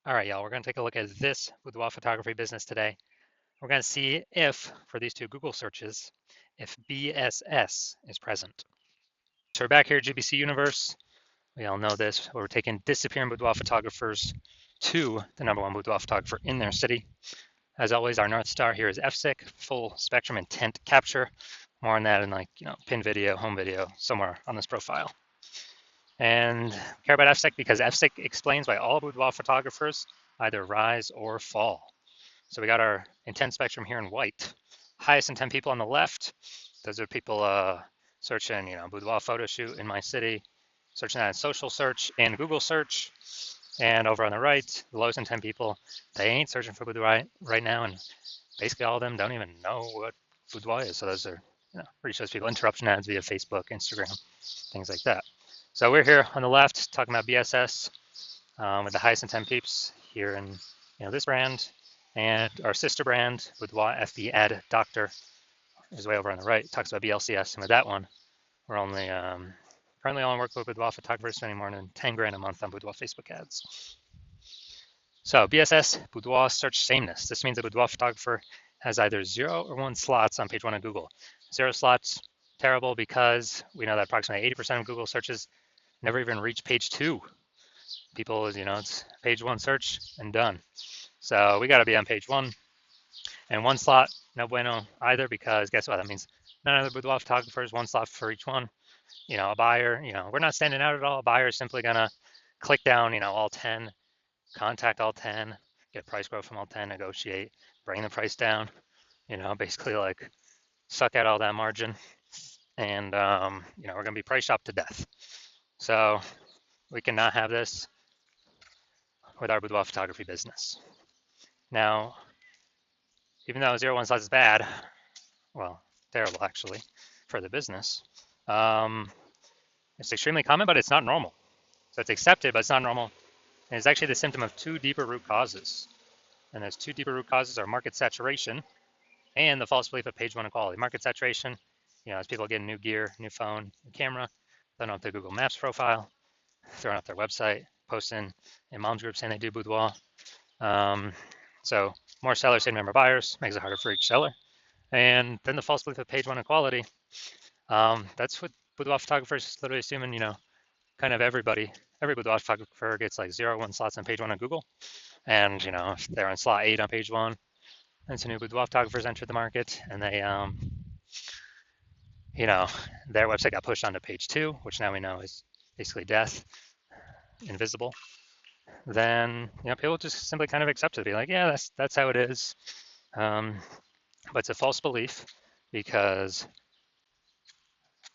All right, y'all, we're going to take a look at this boudoir photography business today. We're going to see if, for these two Google searches, if BSS is present. So we're back here at GBC Universe. We all know this. We're taking disappearing boudoir photographers to the #1 boudoir photographer in their city. As always, our North Star here is FSIC, full spectrum intent capture. More on that in pin video, home video, somewhere on this profile. And care about FSIC because FSIC explains why all boudoir photographers either rise or fall. So we got our intent spectrum here in white. Highest intent people on the left. Those are people searching, boudoir photo shoot in my city, searching that in social search and Google search. And over on the right, the lowest intent people, they ain't searching for boudoir right now, and basically all of them don't even know what boudoir is. So those are, pretty shows people interruption ads via Facebook, Instagram, things like that. So we're here on the left talking about BSS with the highest intent peeps here in this brand, and our sister brand Boudoir FB Ad Doctor is way over on the right. It talks about BLCS, and with that one, we're only currently on work with Boudoir photographers spending more than 10 grand a month on Boudoir Facebook ads. So BSS, Boudoir search sameness. This means a boudoir photographer has either 0 or 1 slots on page 1 of Google. 0 slots, terrible, because we know that approximately 80% of Google searches never even reach page 2. People, it's page 1 search and done. So we got to be on page 1. And 1 slot, no bueno either, because guess what? That means none of the boudoir photographers, 1 slot for each one. A buyer, we're not standing out at all. A buyer is simply going to click down, all 10, contact all 10, get price quote from all 10, negotiate, bring the price down, basically like suck out all that margin. And, we're going to be price shopped to death. So we cannot have this with our boudoir photography business. Now, even though 0 1 slots is bad, well, terrible actually for the business, it's extremely common, but it's not normal. So it's accepted, but it's not normal. And it's actually the symptom of 2 deeper root causes. And those 2 deeper root causes are market saturation and the false belief of page 1 equality. Market saturation, as people get new gear, new phone, new camera, throwing up their Google Maps profile, throwing up their website, posting in mom's group saying they do boudoir. So more sellers say member buyers, makes it harder for each seller. And then the false belief of page 1 equality. That's what boudoir photographers literally assuming, kind of every boudoir photographer gets like 0 1 slots on page 1 on Google. And, if they're on slot 8 on page 1, and some new boudoir photographers entered the market and they, their website got pushed onto page 2, which now we know is basically death, invisible. Then, people just simply kind of accept it, be like, yeah, that's how it is. But it's a false belief because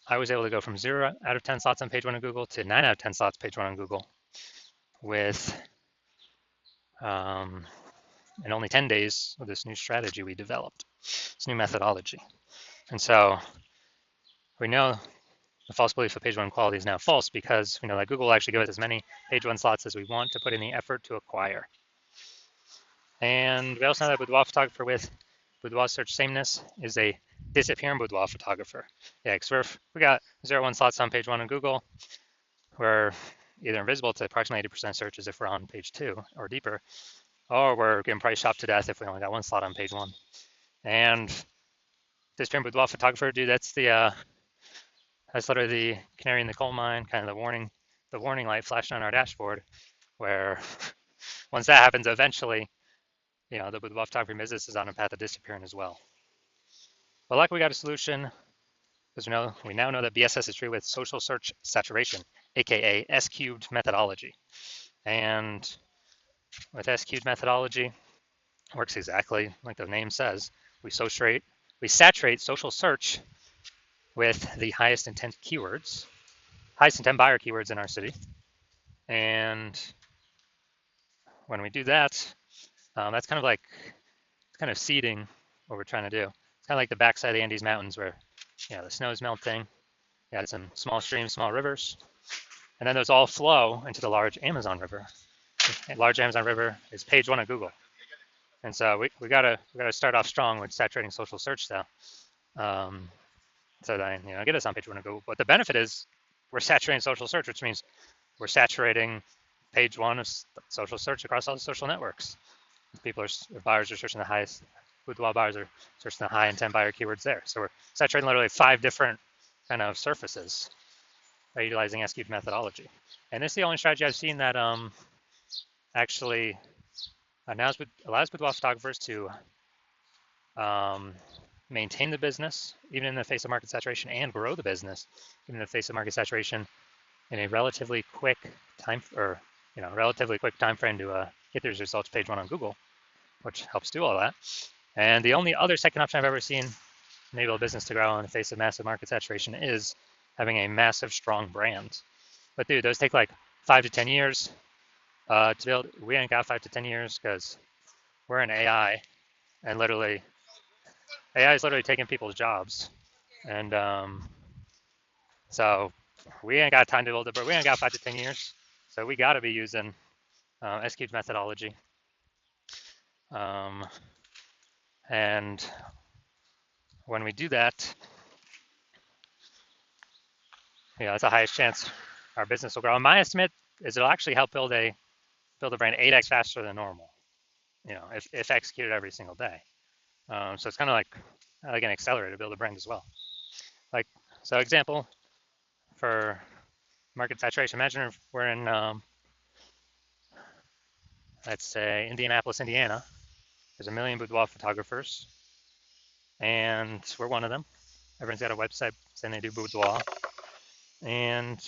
I was able to go from 0 out of 10 slots on page 1 of Google to 9 out of 10 slots page 1 on Google with in only 10 days with this new strategy we developed, this new methodology. And so we know the false belief of page 1 quality is now false because we know that Google will actually give us as many page 1 slots as we want to put in the effort to acquire. And we also know that boudoir photographer with boudoir search sameness is a disappearing boudoir photographer. Yeah, because we got 0 1 slots on page 1 on Google. We're either invisible to approximately 80% searches if we're on page 2 or deeper, or we're getting price shopped to death if we only got 1 slot on page 1. And disappearing boudoir photographer, dude, that's literally the canary in the coal mine, kind of the warning light flashing on our dashboard, where once that happens, eventually, the boudoir photography business is on a path of disappearing as well. But luckily we got a solution, because we now know that BSS is treated with social search saturation, aka S-cubed methodology. And with S-cubed methodology, it works exactly like the name says. We saturate social search with the highest intent keywords, highest intent buyer keywords in our city. And when we do that, that's kind of seeding what we're trying to do. It's kind of like the backside of the Andes Mountains where, the snow is melting. You got some small streams, small rivers, and then those all flow into the large Amazon River. The large Amazon River is page 1 of Google. And so we gotta start off strong with saturating social search though. So then, get us on page 1 of Google. But the benefit is we're saturating social search, which means we're saturating page one of social search across all the social networks. Buyers are searching the highest, boudoir buyers are searching the high intent buyer keywords there. So we're saturating literally 5 different kind of surfaces by utilizing S-cubed methodology. And this is the only strategy I've seen that actually allows boudoir photographers to maintain the business even in the face of market saturation, and grow the business even in the face of market saturation in a relatively quick time frame to get these results page one on Google, which helps do all that. And the only other second option I've ever seen enable a business to grow in the face of massive market saturation is having a massive, strong brand. But dude, those take like 5 to 10 years to build. We ain't got 5 to 10 years because we're in AI, and AI is literally taking people's jobs. And so we ain't got time to build it, but we ain't got 5 to 10 years. So we got to be using S-cubed methodology. And when we do that, that's the highest chance our business will grow. And my estimate is it'll actually help build a brand 8x faster than normal, if executed every single day. So it's kind of like an accelerator to build a brand as well. So example for market saturation, imagine if we're in, let's say, Indianapolis, Indiana. There's 1 million boudoir photographers, and we're one of them. Everyone's got a website saying they do boudoir. And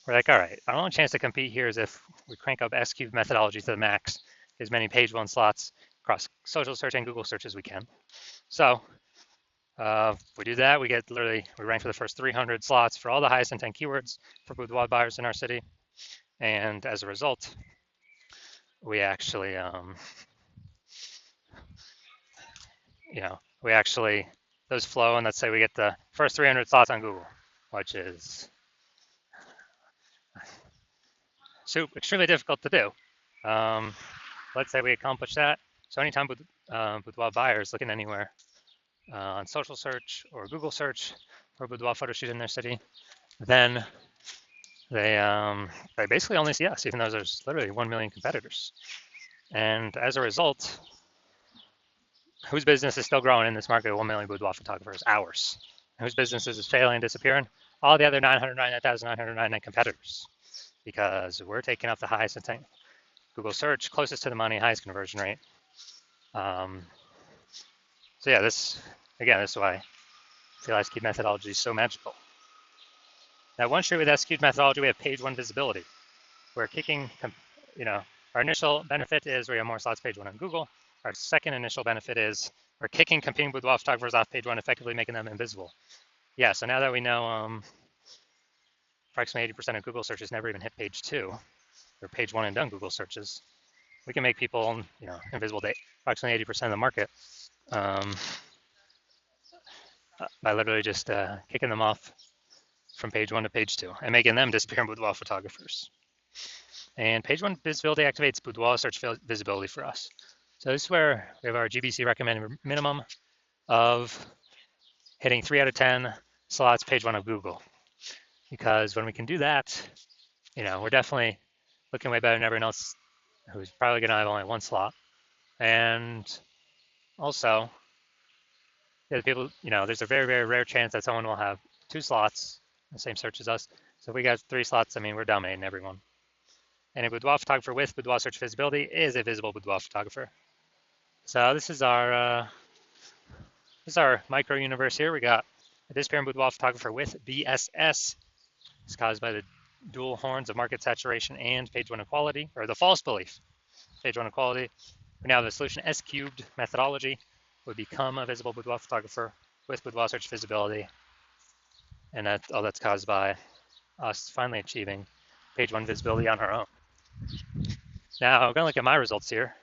we're like, all right, our only chance to compete here is if we crank up S-cubed methodology to the max, as many page one slots across social search and Google search as we can. So we do that, we rank for the first 300 slots for all the highest intent keywords for boudoir buyers in our city. And as a result, we actually, those flow, and let's say we get the first 300 slots on Google, which is extremely difficult to do. Let's say we accomplish that. So anytime boudoir buyers looking anywhere on social search or Google search for boudoir photo shoot in their city, then they basically only see us, even though there's literally 1 million competitors. And as a result, whose business is still growing in this market of 1 million boudoir photographers? Ours. And whose businesses is failing and disappearing? All the other 999,999 competitors, because we're taking up the highest intent Google search, closest to the money, highest conversion rate. So yeah, this is why I feel S-cubed methodology is so magical. Now, one trait with S-cubed methodology, we have page one visibility. We're kicking, our initial benefit is we have more slots page one on Google. Our second initial benefit is we're kicking competing boudoir photographers off page one, effectively making them invisible. Yeah, so now that we know approximately 80% of Google searches never even hit page two, or page one and done Google searches, we can make people, invisible to approximately 80% of the market by literally just kicking them off from page one to page two and making them disappear in boudoir photographers. And page one visibility activates boudoir search visibility for us. So this is where we have our GBC recommended minimum of hitting 3 out of 10 slots page one of Google. Because when we can do that, we're definitely looking way better than everyone else who's probably going to have only one slot. And also, people, there's a very, very rare chance that someone will have 2 slots in the same search as us. So if we got 3 slots, we're dominating everyone. And a boudoir photographer with boudoir search visibility is a visible boudoir photographer. So this is our micro universe here. We got a disappearing boudoir photographer with BSS. It's caused by the dual horns of market saturation and page one equality, or the false belief, page one equality. We now have the solution S-cubed methodology would become a visible boudoir photographer with boudoir search visibility. And that's caused by us finally achieving page one visibility on our own. Now, I'm going to look at my results here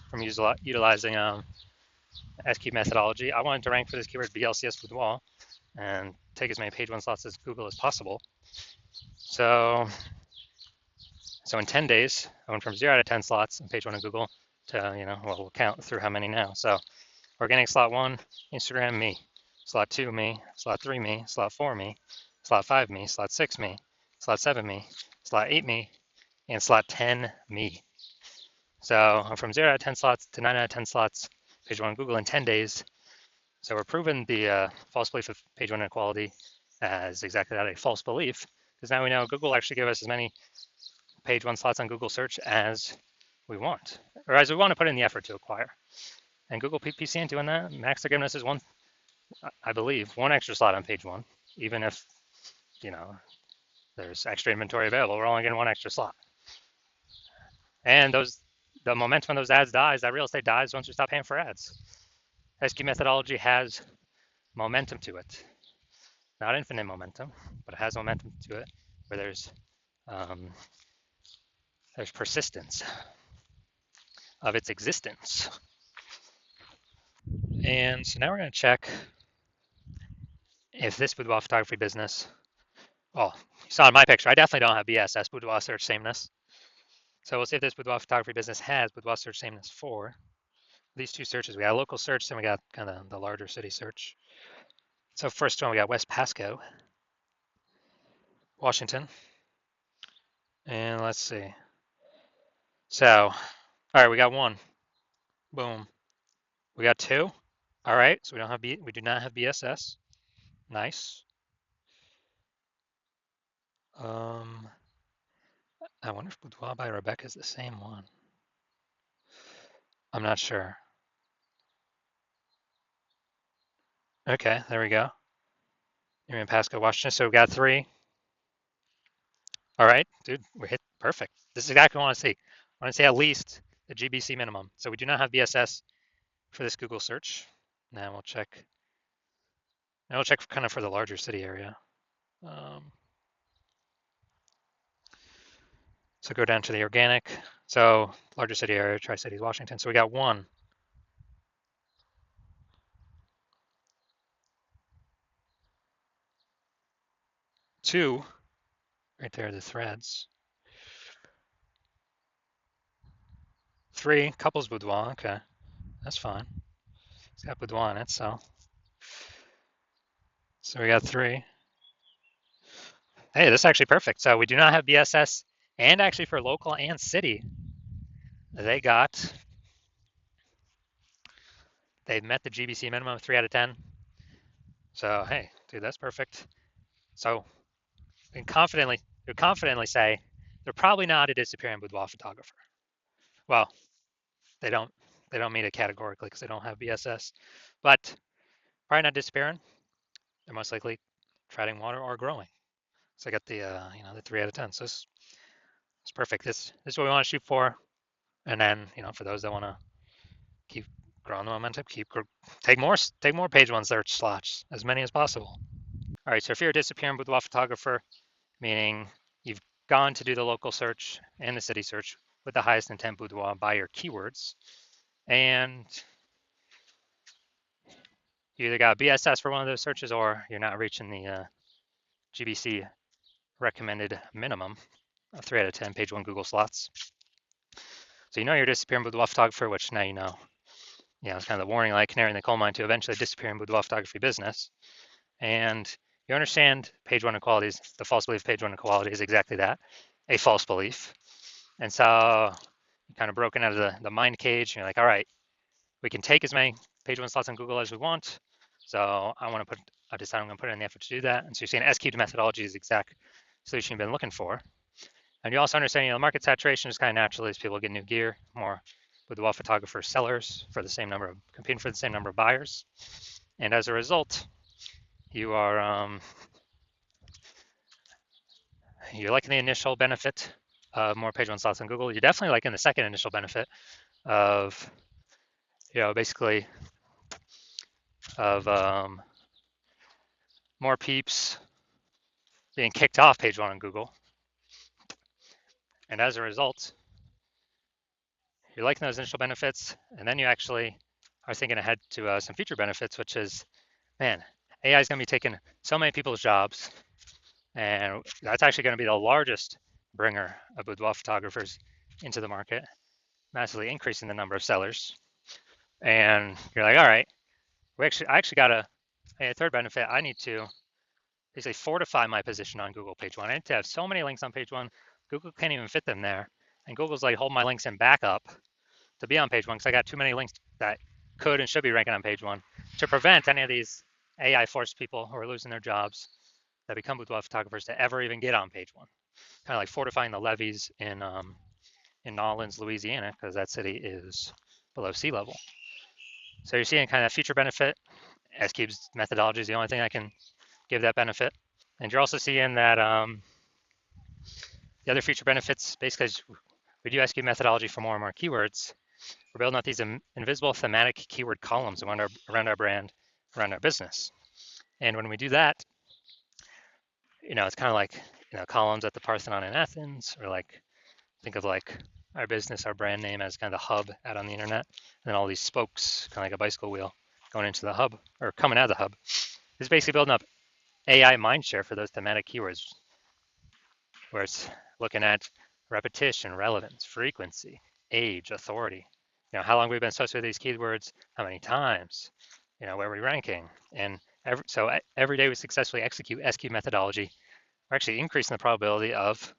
from utilizing S-cubed methodology. I wanted to rank for this keyword BLCS boudoir and take as many page one slots as Google as possible. So in 10 days, I went from 0 out of 10 slots in page one of Google to, we'll count through how many now. So organic slot 1, Instagram, me. Slot 2, me. Slot 3, me. Slot 4, me. Slot 5, me. Slot 6, me. Slot 7, me. Slot 8, me. and slot 10, me. So from 0 out of 10 slots to 9 out of 10 slots, page one on Google in 10 days. So we're proving the false belief of page one inequality as exactly that, a false belief, because now we know Google actually give us as many page one slots on Google search as we want, or as we want to put in the effort to acquire. And Google PPC ain't doing that. Max, they're giving us is one, I believe, one extra slot on page one, even if, you know, there's extra inventory available. We're only getting one extra slot. And the momentum of those ads dies. That real estate dies once we stop paying for ads. SQ methodology has momentum to it. Not infinite momentum, but it has momentum to it where there's persistence of its existence. And so now we're going to check if this boudoir photography business, well, you saw in my picture, I definitely don't have BSS, boudoir search sameness. So we'll see if this boudoir photography business has boudoir search sameness for these two searches. We got a local search, then we got kind of the larger city search. So first one, we got West Pasco, Washington. And let's see. So, all right, we got one. Boom. We got two. All right, so we do not have BSS. Nice. I wonder if Boudoir by Rebecca is the same one. I'm not sure. Okay, there we go. You're in Pasco, Washington. So we got three. All right, dude, we hit perfect. This is exactly what I want to see. I want to see at least the GBC minimum. So we do not have BSS for this Google search. Now we'll check. Now we'll check kind of for the larger city area. So go down to the organic. So larger city area, Tri-Cities, Washington. So we got one. Two, right there, the threads. Three, couples boudoir. Okay, that's fine. It's got boudoir in it, so we got three. Hey, this is actually perfect. So we do not have BSS, and actually for local and city, they met the GBC minimum of 3 out of 10. So hey, dude, that's perfect. So we can confidently say they're probably not a disappearing boudoir photographer. Well, they don't meet it categorically because they don't have BSS, but probably not disappearing. They're most likely treading water or growing. So I got the the 3 out of 10. So it's perfect. This is what we want to shoot for. And then for those that want to keep growing the momentum, take more page one search slots, as many as possible. All right. So if you're a disappearing boudoir photographer, meaning you've gone to do the local search and the city search with the highest intent boudoir by your keywords, and you either got BSS for one of those searches or you're not reaching the GBC recommended minimum of 3 out of 10 page one Google slots. So you're disappearing boudoir photographer, which now it's kind of the warning light, canary in the coal mine to eventually disappearing boudoir photography business. And you understand page one inequalities, the false belief page one inequality is exactly that, a false belief. And so you're kind of broken out of the mind cage, and you're like, all right, we can take as many page one slots on Google as we want. So I decide I'm going to put in the effort to do that. And so you're seeing SQ methodology is the exact solution you've been looking for. And you also understand, the market saturation is kind of natural as people get new gear, more boudoir photographer sellers competing for the same number of buyers. And as a result, you are you're liking the initial benefit of more page one slots on Google. You're definitely liking the second initial benefit of basically of more peeps being kicked off page one on Google. And as a result, you're liking those initial benefits, and then you actually are thinking ahead to some future benefits, which is, man, AI is going to be taking so many people's jobs, and that's actually going to be the largest bringer of boudoir photographers into the market, massively increasing the number of sellers. And you're like, all right, I actually got a third benefit. I need to basically fortify my position on Google page one. I need to have so many links on page one Google can't even fit them there. And Google's like, hold my links in backup to be on page one because I got too many links that could and should be ranking on page one to prevent any of these AI forced people who are losing their jobs that become boudoir photographers to ever even get on page one. Kind of like fortifying the levees in Nolens, Louisiana, because that city is below sea level. So you're seeing kind of future benefit. S-Cube's methodology is the only thing that can give that benefit. And you're also seeing that the other future benefits, basically, we do S-Cube methodology for more and more keywords. We're building out these invisible thematic keyword columns around our brand, around our business. And when we do that, it's kind of like, columns at the Parthenon in Athens, or like, think of like our business, our brand name as kind of the hub out on the internet, and then all these spokes, kind of like a bicycle wheel going into the hub or coming out of the hub. This is basically building up AI mindshare for those thematic keywords, where it's looking at repetition, relevance, frequency, age, authority. How long we've been associated with these keywords, how many times, where we're ranking. And every day we successfully execute S-Cube methodology, we're actually increasing the probability of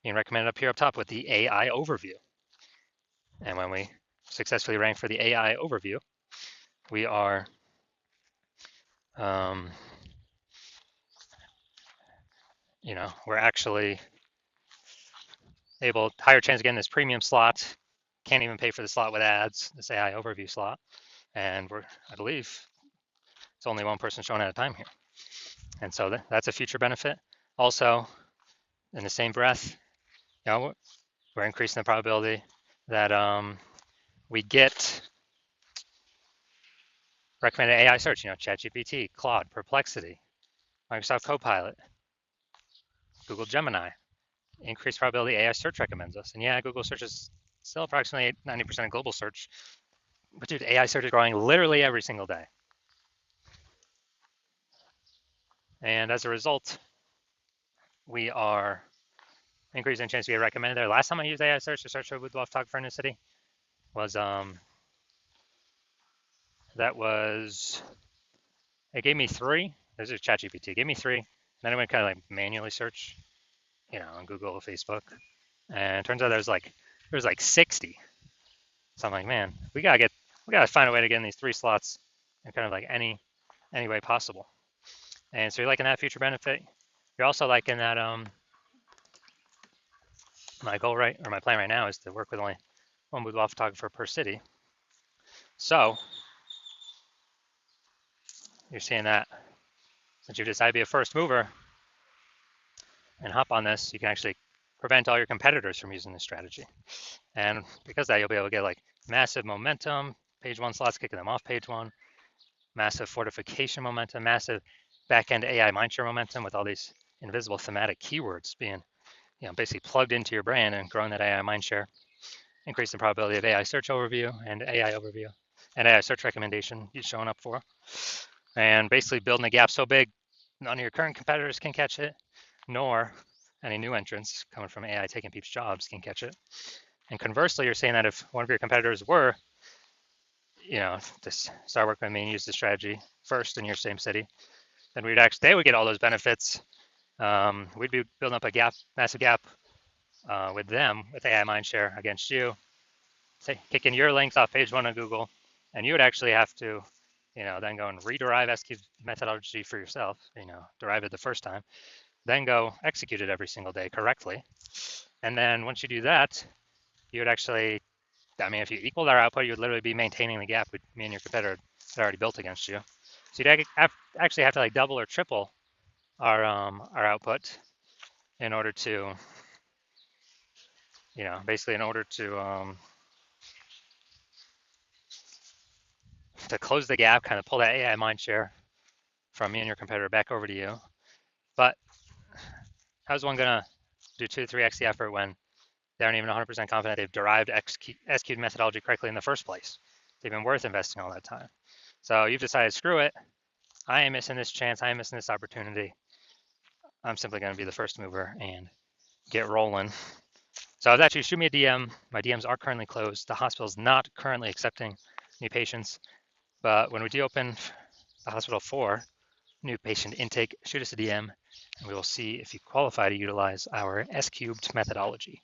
being recommended up here up top with the AI overview. And when we successfully rank for the AI overview, we are we're actually able, higher chance again, this premium slot, can't even pay for the slot with ads, this AI overview slot. And I believe it's only one person showing at a time here. And so that's a future benefit. Also, in the same breath, we're increasing the probability that we get recommended AI search, ChatGPT, Claude, Perplexity, Microsoft Copilot, Google Gemini. Increased probability AI search recommends us. And yeah, Google search is still approximately 90% of global search. But dude, AI search is growing literally every single day. And as a result, we are increasing the chance to get recommended there. Last time I used AI search to search for a boudoir photographer in the city was it gave me 3. This is ChatGPT. It gave me 3. Then I went kind of like manually search, on Google or Facebook. And it turns out there's like 60. So I'm like, man, we gotta find a way to get in these 3 slots in kind of like any way possible. And so you're liking that future benefit. You're also liking that my goal my plan right now is to work with only one boudoir photographer per city. So you're seeing that since you've decided to be a first mover and hop on this, you can actually prevent all your competitors from using this strategy. And because of that, you'll be able to get like massive momentum, page 1 slots kicking them off page 1, massive fortification momentum, massive back-end AI mindshare momentum with all these invisible thematic keywords being basically plugged into your brand and growing that AI mindshare, increase the probability of AI search overview and AI search recommendation you're showing up for, and basically building a gap so big none of your current competitors can catch it, nor any new entrants coming from AI taking people's jobs can catch it. And conversely, you're saying that if one of your competitors were, to start working with me and use the strategy first in your same city, then they would get all those benefits. We'd be building up a massive gap with them, with AI mindshare against you, kicking your links off page 1 of Google, and you would actually have to, then go and rederive S-Cube methodology for yourself, derive it the first time, then go execute it every single day correctly. And then once you do that, you would actually, if you equaled our output, you would literally be maintaining the gap with me and your competitor had already built against you. So you'd actually have to like double or triple our output in order to, basically in order to close the gap, kind of pull that AI mindshare from me and your competitor back over to you. But how's one gonna do 2 to 3x the effort when they aren't even 100% confident they've derived S-Cube methodology correctly in the first place? It's even worth investing all that time. So you've decided, screw it. I am missing this chance. I am missing this opportunity. I'm simply going to be the first mover and get rolling. So that's you. Shoot me a DM. My DMs are currently closed. The hospital is not currently accepting new patients. But when we do open the hospital for new patient intake, shoot us a DM. and we will see if you qualify to utilize our S-cubed methodology.